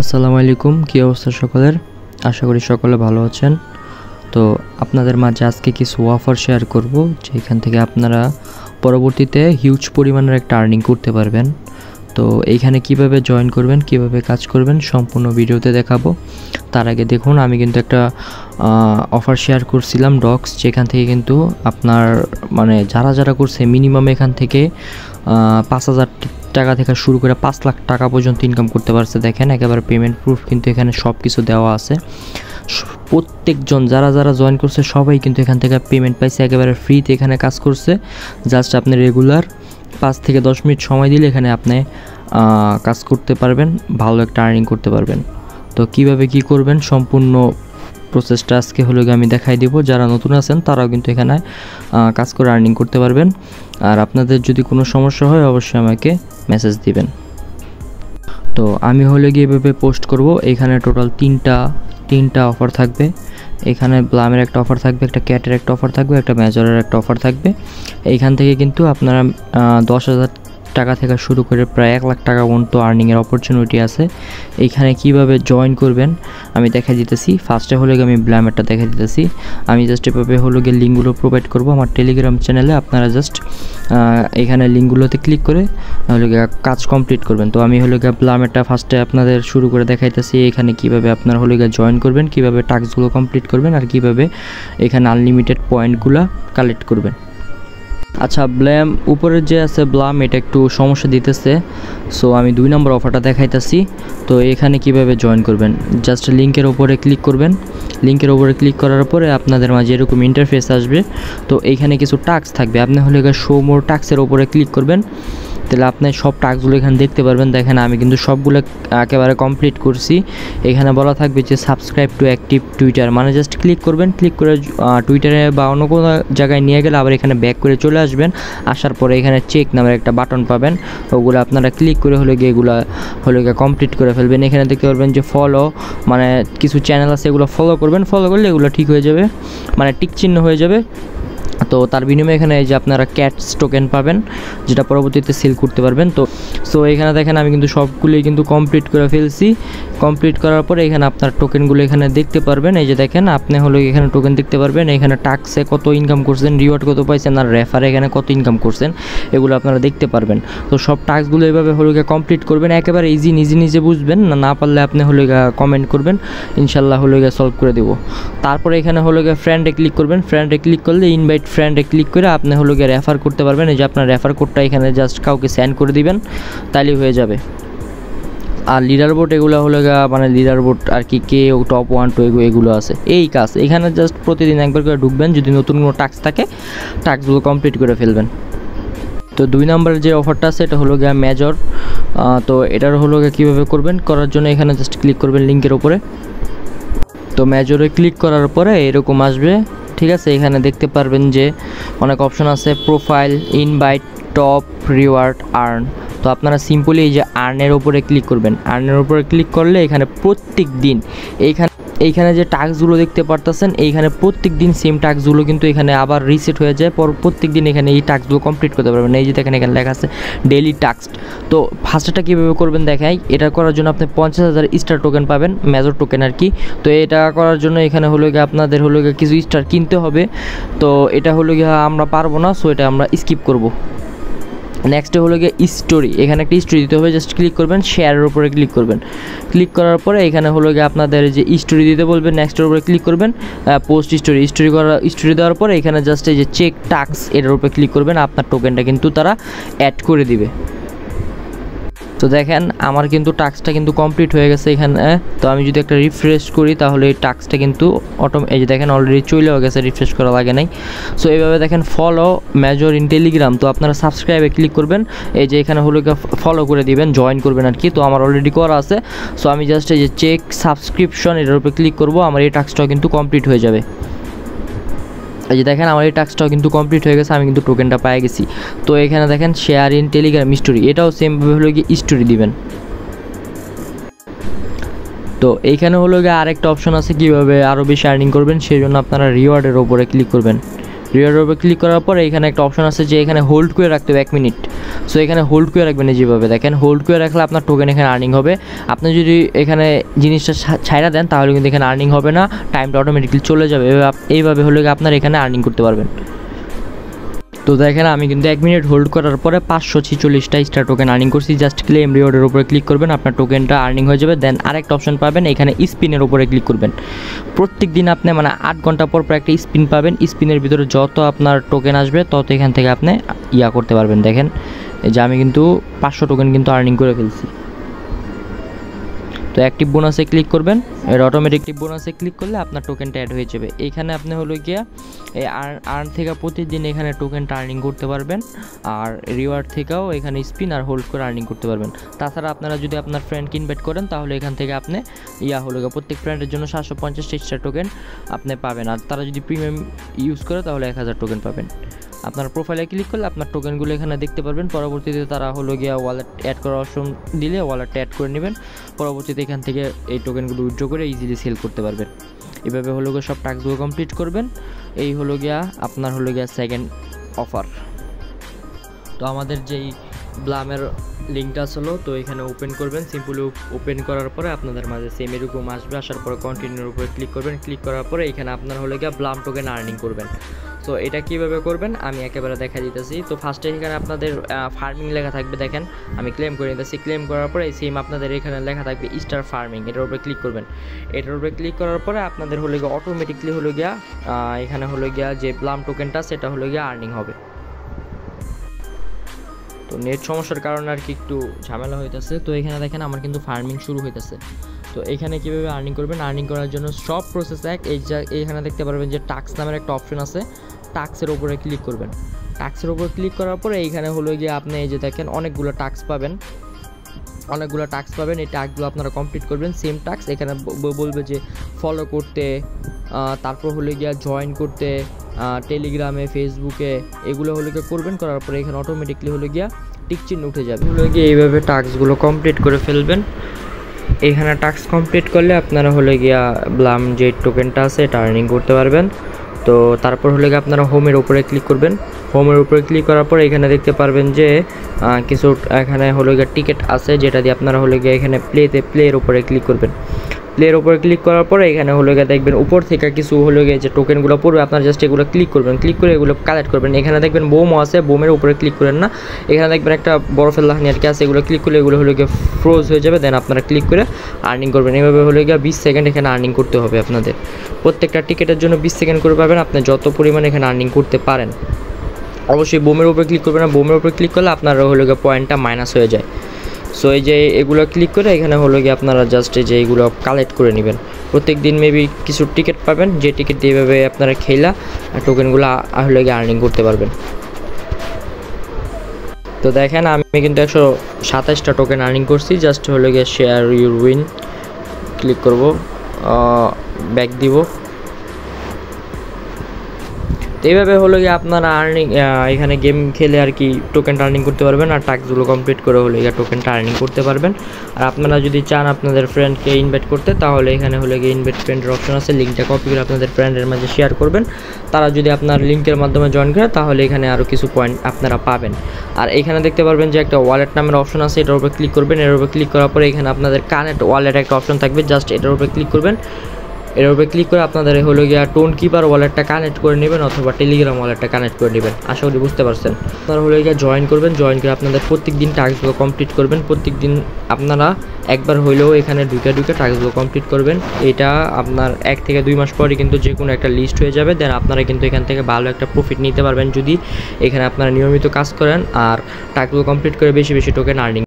আসসালামু আলাইকুম, কী অবস্থা সকলের? আশা করি সকলে ভালো আছেন। তো আপনাদের মাঝে আজকে কিছু অফার শেয়ার করব, যেখান থেকে আপনারা পরবর্তীতে হিউজ পরিমাণের একটা আর্নিং করতে পারবেন। তো এইখানে কিভাবে জয়েন করবেন, কিভাবে কাজ করবেন সম্পূর্ণ ভিডিওতে দেখাবো। তার আগে দেখুন, আমি কিন্তু একটা অফার শেয়ার করছিলাম ডক্স, যেখান থেকে কিন্তু আপনার যারা করছে মিনিমাম এখান থেকে 5,000 টাকা থেকে শুরু করে 5 লাখ টাকা পর্যন্ত ইনকাম করতে পারছে। দেখেন একেবারে পেমেন্ট প্রুফ কিন্তু এখানে সব কিছু দেওয়া আছে। প্রত্যেকজন যারা জয়েন করছে সবাই কিন্তু এখান থেকে পেমেন্ট পাইছে, একেবারে ফ্রিতে এখানে কাজ করছে। জাস্ট আপনি রেগুলার 5 থেকে 10 মিনিট সময় দিলে এখানে আপনি কাজ করতে পারবেন, ভালো একটা আর্নিং করতে পারবেন। তো কিভাবে কি করবেন সম্পূর্ণ প্রসেসটা আজকে আমি দেখাই দিব। যারা নতুন আছেন তারাও কিন্তু এখানে কাজ করে আর্নিং করতে পারবেন। আর আপনাদের যদি কোনো সমস্যা হয় অবশ্যই আমাকে মেসেজ দিবেন। তো আমি এভাবে পোস্ট করব। এখানে টোটাল তিনটা অফার থাকবে। এখানে ব্লামের একটা অফার থাকবে, একটা ক্যাটের একটা অফার থাকবে, একটা মেজরের একটা অফার থাকবে। এইখান থেকে কিন্তু আপনারা 10,000 টাকা থেকে শুরু করে প্রায় 1 লাখ টাকা পর্যন্ত আর্নিংয়ের অপরচুনিটি আছে। এইখানে কিভাবে জয়েন করবেন আমি দেখা দিতেছি। ফার্স্টে আমি ব্লামেরটা দেখা দিতেছি। আমি জাস্ট এভাবে লিঙ্কগুলো প্রোভাইড করব আমার টেলিগ্রাম চ্যানেলে। আপনারা জাস্ট এখানে লিঙ্কগুলোতে ক্লিক করে কাজ কমপ্লিট করবেন। তো আমি ব্লামেরটা ফার্স্টে আপনাদের শুরু করে দেখাইতেছি। এখানে কিভাবে আপনারা জয়েন করবেন, কিভাবে টাস্কগুলো কমপ্লিট করবেন, আর কিভাবে এখানে আনলিমিটেড পয়েন্টগুলো কালেক্ট করবেন। আচ্ছা, ব্লাম উপরের যে আছে ব্লাম, এটা একটু সমস্যা দিতেছে। সো আমি 2 নম্বর অফারটা দেখাইতেছি। তো এখানে কিভাবে জয়েন করবেন, জাস্ট লিঙ্কের ওপরে ক্লিক করবেন। লিঙ্কের ওপরে ক্লিক করার পরে আপনাদের মাঝে এরকম ইন্টারফেস আসবে। তো এইখানে কিছু টাস্ক থাকবে, আপনি শো মোর টাস্কের ওপরে ক্লিক করবেন। তাহলে আপনি সব টাস্কগুলো এখানে দেখতে পারবেন। দেখেন আমি কিন্তু সবগুলো একেবারে কমপ্লিট করছি। এখানে বলা থাকবে যে subscribe to active Twitter, just click করবেন। ক্লিক করে টুইটারে বা অন্য কোনো জায়গায় নিয়ে গেলে আবার এখানে ব্যাক করে চলে আসবেন। আসার পরে এখানে চেক নামের একটা বাটন পাবেন, ওগুলো আপনারা ক্লিক করে এগুলো কমপ্লিট করে ফেলবেন। এখানে দেখতে পারবেন যে ফলো, কিছু চ্যানেল আছে এগুলো ফলো করবেন। ফলো করলে এগুলো ঠিক হয়ে যাবে, টিক চিহ্ন হয়ে যাবে। তো তার বিনিময়ে এখানে এই যে আপনারা ক্যাটস টোকেন পাবেন, যেটা পরবর্তীতে সেল করতে পারবেন। সো এখানে দেখেন আমি কিন্তু সবগুলোই কিন্তু কমপ্লিট করে ফেলছি। কমপ্লিট করার পরে এখানে আপনার টোকেনগুলো এখানে দেখতে পারবেন। এই যে দেখেন আপনি এখানে টোকেন দেখতে পারবেন। এখানে টাস্কে কত ইনকাম করছেন, রিওয়ার্ড কত পাইছেন, আর রেফারে এখানে কত ইনকাম করছেন, এগুলো আপনারা দেখতে পারবেন। তো সব টাস্কগুলো এভাবে কমপ্লিট করবেন, একেবারে ইজি, নিজে বুঝবেন। না পারলে আপনি কমেন্ট করবেন, ইনশাল্লাহ সলভ করে দেবো। তারপরে এখানে ফ্রেন্ডে ক্লিক করবেন। ফ্রেন্ডে ক্লিক করলে ইনভাইট ফ্রেন্ডে ক্লিক করে আপনি রেফার করতে পারবেন। এই যে আপনার রেফার কোডটা এখানে জাস্ট কাউকে সেন্ড করে দিবেন, তাইলেই হয়ে যাবে। আর লিডার বোর্ড এগুলো লিডার বোর্ড আর কি, কে টপ 1 2 এগুলো আছে। এই কাজ এখানে জাস্ট প্রতিদিন একবার করে ঢুকবেন। যদি নতুন কোনো টাস্ক থাকে টাস্কগুলো কমপ্লিট করে ফেলবেন। তো 2 নম্বরের যে অফারটা আছে এটা মেজর। তো এটার কীভাবে করবেন, করার জন্য এখানে জাস্ট ক্লিক করবেন লিঙ্কের ওপরে। তো মেজরে ক্লিক করার পরে এরকম আসবে, ঠিক আছে। এখানে দেখতে পারবেন যে অনেক অপশন আছে, profile, invite, top, reward, earn. তো আপনারা সিম্পলি এই যে আর্নের ওপরে ক্লিক করবেন। আর্নের ওপরে ক্লিক করলে এখানে প্রত্যেক দিন এইখানে যে টাস্কগুলো দেখতে পারতেছেন, এইখানে প্রত্যেক দিন সেম টাস্কগুলো কিন্তু এখানে আবার রিসেট হয়ে যায়। প্রত্যেক দিন এখানে এই টাস্কগুলো কমপ্লিট করতে পারবেন। এই যে দেখেন এখানে লেখা আছে ডেইলি টাস্ক। তো ফার্স্টটা কীভাবে করবেন দেখাই। এটা করার জন্য আপনি 50,000 স্টার টোকেন পাবেন, মেজর টোকেন আর কি। তো এটা করার জন্য এখানে আপনাদের কিছু স্টার কিনতে হবে। তো এটা আমরা পারবো না, সো এটা আমরা স্কিপ করব। নেক্সটে স্টোরি, এখানে একটা স্টোরি দিতে হবে। জাস্ট ক্লিক করবেন, শেয়ারের উপরে ক্লিক করবেন। ক্লিক করার পরে এখানে আপনাদের যে স্টোরি দিতে বলবেন, নেক্সটের উপরে ক্লিক করবেন। পোস্ট স্টোরি দেওয়ার পরে এখানে জাস্ট এই যে চেক টাস্ক, এটার উপরে ক্লিক করবেন। আপনার টোকেনটা কিন্তু তারা অ্যাড করে দিবে। তো দেখেন আমার কিন্তু টাস্কটা কিন্তু কমপ্লিট হয়ে গেছে এখানে। তো আমি যদি একটা রিফ্রেশ করি তাহলে এই টাস্কটা কিন্তু এই যে দেখেন অলরেডি চলেও গেছে, রিফ্রেশ করা লাগে নাই। সো এইভাবে দেখেন ফলো মেজর ইন টেলিগ্রাম। তো আপনারা সাবস্ক্রাইবে ক্লিক করবেন। এই যে এখানে ফলো করে দিবেন, জয়েন করবেন আর কি। তো আমার অলরেডি করা আছে। সো আমি জাস্ট এই যে চেক সাবস্ক্রিপশন, এটার উপরে ক্লিক করব। আমার এই টাস্কটাও কিন্তু কমপ্লিট হয়ে যাবে। এই যে দেখেন আমার এই টাস্কটাও কিন্তু কমপ্লিট হয়ে গেছে, আমি কিন্তু টোকেনটা পেয়ে গেছি। তো এখানে দেখেন শেয়ার ইন টেলিগ্রাম স্টোরি, এটাও সেমভাবে স্টোরি দিবেন। তো এইখানে আরেকটা অপশন আছে কিভাবে আরও বেশি আর্নিং করবেন, সেই জন্য আপনারা রিওয়ার্ডের ওপরে ক্লিক করবেন। রিওয়ার্ডের উপরে ক্লিক করার পরে এখানে একটা অপশন আছে যে এখানে হোল্ড করে রাখতে হবে 1 মিনিট। সো এখানে হোল্ড করে রাখবেন, যেভাবে দেখেন হোল্ড করে রাখলে আপনার টোকেন এখানে আর্নিং হবে। আপনি যদি এখানে জিনিসটা ছাইড়া দেন তাহলে কিন্তু এখানে আর্নিং হবে না, টাইমটা অটোমেটিক্যালি চলে যাবে। এইভাবে হলে আপনার এখানে আর্নিং করতে পারবেন। তো দেখেন আমি কিন্তু 1 মিনিট হোল্ড করার পরে 546টা স্টার টোকেন আর্নিং করছি। জাস্ট ক্লেম রিওয়ার্ডের উপরে ক্লিক করবেন, আপনার টোকেনটা আর্নিং হয়ে যাবে। দেন আরেকটা অপশন পাবেন, এখানে স্পিনের উপরে ক্লিক করবেন। প্রত্যেক দিন আপনি 8 ঘন্টা পর একটা স্পিন পাবেন। স্পিনের ভিতরে যত আপনার টোকেন আসবে তত এখান থেকে আপনি করতে পারবেন। দেখেন এই যে আমি কিন্তু 500 টোকেন কিন্তু আর্নিং করে ফেলছি। তো অ্যাক্টিভ বোনাসে ক্লিক করবেন, এর অটোমেটিক বোনাসে ক্লিক করলে আপনার টোকেনটা অ্যাড হয়ে যাবে। এইখানে আপনি হলো গিয়া এই আর্ন থেকে প্রতিদিন এখানে টোকেনটা আর্নিং করতে পারবেন, আর রিওয়ার্ড থেকেও এখানে স্পিন আর হোল্ড করে আর্নিং করতে পারবেন। তাছাড়া আপনারা যদি আপনার ফ্রেন্ডকে ইনভাইট করেন তাহলে এখান থেকে আপনি হলো গিয়া প্রত্যেক ফ্রেন্ডের জন্য 750 স্টার টোকেন আপনি পাবেন, আর তারা যদি প্রিমিয়াম ইউজ করে তাহলে 1000 টোকেন পাবেন। আপনার প্রোফাইলে ক্লিক করলে আপনার টোকেনগুলো এখানে দেখতে পারবেন। পরবর্তীতে তারা হলো গিয়া ওয়ালেট অ্যাড করার অপশন দিলে ওয়ালেটটা অ্যাড করে নেবেন। পরবর্তীতে এখান থেকে এই টোকেনগুলো উইথড্র করে ইজিলি সেল করতে পারবেন। এভাবে হলো গিয়ে সব টাস্কগুলো কমপ্লিট করবেন। এই হলো গিয়া আপনার হলো গিয়া সেকেন্ড অফার। তো আমাদের যেই ব্লামের লিঙ্কটা ছিল, তো এখানে ওপেন করবেন। সিম্পলি ওপেন করার পরে আপনাদের মাঝে সেম এরকম আসবে। আসার পরে কন্টিনিউর উপরে ক্লিক করবেন। ক্লিক করার পরে এখানে আপনার হলো গিয়া ব্লাম টোকেন আর্নিং করবেন। সো এটা কীভাবে করবেন আমি একেবারে দেখা দিতেছি। তো ফার্স্টে এখানে আপনাদের ফার্মিং লেখা থাকবে, দেখেন আমি ক্লেম করে নিতেছি। ক্লেম করার পরে সেম আপনাদের এখানে লেখা থাকবে স্টার ফার্মিং, এটার উপরে ক্লিক করবেন। এটার উপরে ক্লিক করার পরে আপনাদের হলো গিয়া অটোমেটিকলি হলো গিয়া এখানে হলো গিয়া যে ব্লাম টোকেনটা সেটা হলো গিয়া আর্নিং হবে। তো নেট সমস্যার কারণে আর কি একটু ঝামেলা হইতেছে। তো এখানে দেখেন আমার কিন্তু ফার্মিং শুরু হইতেছে। তো এখানে কীভাবে আর্নিং করবেন, আর্নিং করার জন্য সব প্রসেস এক। এইখানে দেখতে পারবেন যে টাক্স নামের একটা অপশন আছে, টাক্সের উপরে ক্লিক করবেন। টাক্সের উপরে ক্লিক করার পরে এইখানে হলো গিয়ে আপনি এই যে দেখেন অনেকগুলো টাক্স পাবেন, এই টাস্কগুলো আপনারা কমপ্লিট করবেন। সেম টাস্ক এখানে বলবে যে ফলো করতে, তারপর হলো গিয়া জয়েন করতে টেলিগ্রামে, ফেসবুকে, এগুলো হলো গিয়ে করবেন। করার পরে এখানে অটোমেটিকলি হলো গিয়া টিক চিহ্ন উঠে যাবে। হলো গিয়ে এইভাবে টাস্কগুলো কমপ্লিট করে ফেলবেন। এখানে টাস্ক কমপ্লিট করলে আপনারা হলো গিয়া ব্লাম যে টোকেনটা আছে এটা আর্নিং করতে পারবেন। তো তারপর হলো গিয়ে আপনারা হোমের উপরে ক্লিক করবেন। হোমের উপরে ক্লিক করার পরে এখানে দেখতে পারবেন যে কিছু এখানে হলো গিয়ে টিকিট আছে, যেটা দিয়ে আপনারা হলো গিয়ে এখানে প্লের উপরে ক্লিক করবেন। প্লের উপরে ক্লিক করার পরে এখানে হলো গিয়ে দেখবেন উপর থেকে কিছু হলো গিয়ে যে টোকেনগুলো পড়বে, আপনারা জাস্ট এগুলো ক্লিক করবেন। ক্লিক করে এগুলো কালেক্ট করবেন। এখানে দেখবেন বোমও আছে, বোমের উপরে ক্লিক করেন না। এখানে দেখবেন একটা বরফের লাহানি আর কি আছে, এগুলো ক্লিক করলে এগুলো হলো গিয়ে ফ্রোজ হয়ে যাবে। দেন আপনারা ক্লিক করে আর্নিং করবেন। এভাবে হলো গিয়ে 20 সেকেন্ড এখানে আর্নিং করতে হবে আপনাদের। প্রত্যেকটা টিকেটের জন্য 20 সেকেন্ড করে পাবেন, আপনি যত পরিমাণে এখানে আর্নিং করতে পারেন। অবশ্যই বোমের উপরে ক্লিক করবেন না, বোমের উপরে ক্লিক করলে আপনার হলো গিয়ে পয়েন্টটা মাইনাস হয়ে যায়। সো এই যে এগুলো ক্লিক করে এখানে হলো গিয়ে আপনারা জাস্ট এই যে এইগুলো কালেক্ট করে নেবেন। প্রত্যেক দিন মেবি কিছু টিকিট পাবেন, যে টিকিট দিয়ে এভাবে আপনারা খেলা টোকেনগুলো হলো গিয়ে আর্নিং করতে পারবেন। তো দেখেন আমি কিন্তু 127টা টোকেন আর্নিং করছি। জাস্ট হলো গিয়ে শেয়ার ইউর উইন ক্লিক করব, ব্যাক দিব। তো এইভাবে হলো গিয়ে আপনারা আর্নিং এখানে গেম খেলে আর কি টোকেনটা আর্নিং করতে পারবেন, আর টাস্কগুলো কমপ্লিট করে হলো গিয়ে টোকেনটা আর্নিং করতে পারবেন। আর আপনারা যদি চান আপনাদের ফ্রেন্ডকে ইনভাইট করতে, তাহলে এখানে হলো গিয়ে ইনভাইট ফ্রেন্ডের অপশন আছে, লিঙ্কটা কপি করে আপনাদের ফ্রেন্ডের মাঝে শেয়ার করবেন। তারা যদি আপনার লিঙ্কের মাধ্যমে জয়েন করে তাহলে এখানে আরও কিছু পয়েন্ট আপনারা পাবেন। আর এখানে দেখতে পারবেন যে একটা ওয়ালেট নামের অপশন আছে, এটার উপরে ক্লিক করবেন। এর উপরে ক্লিক করার পরে এখানে আপনাদের কানেক্ট ওয়ালেট একটা অপশন থাকবে, জাস্ট এটার উপরে ক্লিক করবেন। এর উপরে ক্লিক করে আপনাদের হলো গিয়া টোন কিপার ওয়ালেটটা কানেক্ট করে নেবেন, অথবা টেলিগ্রাম ওয়ালেটটা কানেক্ট করে নেবেন। আশা করি বুঝতে পারছেন। আপনারা হলো গিয়া জয়েন করবেন, জয়েন করে আপনাদের প্রত্যেক দিন টাস্কগুলো কমপ্লিট করবেন। প্রত্যেক দিন আপনারা একবার হইলেও এখানে ঢুকে টাস্কগুলো কমপ্লিট করবেন। এটা আপনার 1 থেকে 2 মাস পরে কিন্তু যে কোনো একটা লিস্ট হয়ে যাবে। দেন আপনারা কিন্তু এখান থেকে ভালো একটা প্রফিট নিতে পারবেন যদি এখানে আপনারা নিয়মিত কাজ করেন আর টাস্কগুলো কমপ্লিট করে বেশি বেশি টোকেন আর্নিং